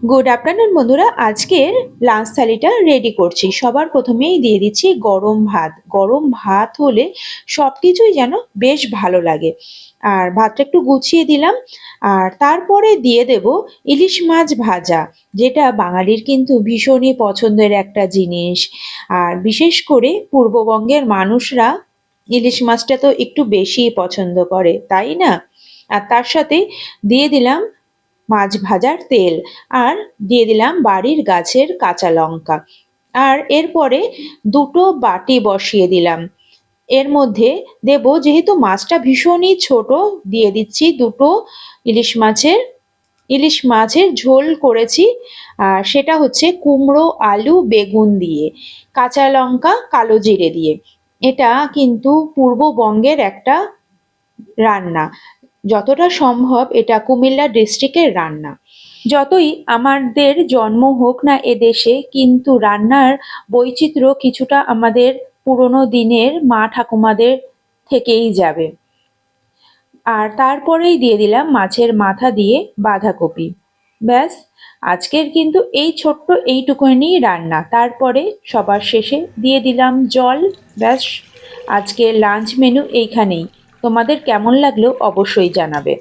Good afternoon বন্ধুরা, আজকের lunch থালিটা ready করছি। সবার প্রথমেই দিয়ে দিচ্ছি গরম ভাত। গরম ভাত হলে সব কিছুই যেন বেশ ভালো লাগে। আর ভাতটা একটু গুছিয়ে দিলাম। আর তারপরে দিয়ে দেব ইলিশ মাছ ভাজা, যেটা বাঙালির কিন্তু ভীষণই পছন্দের একটা জিনিস। আর বিশেষ করে পূর্ববঙ্গের মানুষরা ইলিশ মাছটা তো একটু বেশিই পছন্দ করে, তাই না? আর তার সাথে দিয়ে দিলাম মাছ ভাজার তেল, আর দিয়ে দিলাম বাড়ির গাছের কাঁচা লঙ্কা। আর এরপরে দুটো বাটি বসিয়ে দিলাম। এর মধ্যে দেব, যেহেতু মাছটা ভীষণই ছোট, দিয়ে দিচ্ছি দুটো ইলিশ মাছের ইলিশ মাছের ঝোল করেছি। আর সেটা হচ্ছে কুমড়ো আলু বেগুন দিয়ে, কাঁচা লঙ্কা কালো জিরে দিয়ে। এটা কিন্তু পূর্ববঙ্গের একটা রান্না। যতটা সম্ভব এটা কুমিল্লা ডিস্ট্রিক্টের রান্না। যতই আমাদের জন্ম হোক না এদেশে, কিন্তু রান্নার বৈচিত্র্য কিছুটা আমাদের পুরোনো দিনের মা ঠাকুমাদের থেকেই যাবে। আর তারপরেই দিয়ে দিলাম মাছের মাথা দিয়ে বাঁধাকপি। ব্যাস, আজকের কিন্তু এই ছোট্ট এইটুকুনি রান্না। তারপরে সবার শেষে দিয়ে দিলাম জল। ব্যাস, আজকের লাঞ্চ মেনু এইখানেই। তোমাদের কেমন লাগলো অবশ্যই জানাবে।